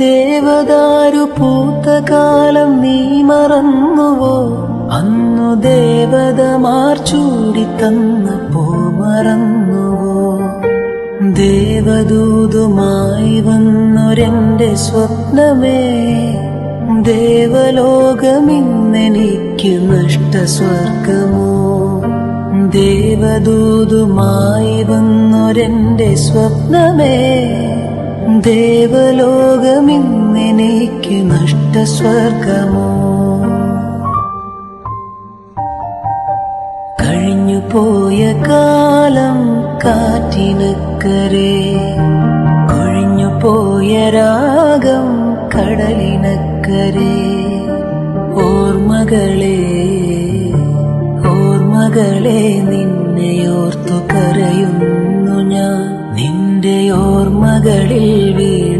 ദേവദാരു പൂത്ത കാലം നീ മറന്നുവോ? അന്നു ദേവതമാർ ചൂടി തന്നപ്പോ മറന്നുവോ? ദേവദൂതുമായി വന്നൊരെന്റെ സ്വപ്നമേ, ദേവലോകമിന്നെനിക്ക് നഷ്ടസ്വർഗമോ? ദേവദൂതുമായി വന്നൊരെന്റെ സ്വപ്നമേ, ദേവലോകമിന്നെനിക്ക് നഷ്ടസ്വർഗമോ? കഴിഞ്ഞുപോയ കാലം കാറ്റിനക്കരെ, കൊഴിഞ്ഞുപോയ രാഗം കടലിനക്കരെ. ഓർമ്മകളെ ഓർമ്മകളെ നിന്നെയോർത്തു കരയുന്നു ഞാൻ, നിന്റെ ഓർമ്മകളിൽ വീഴും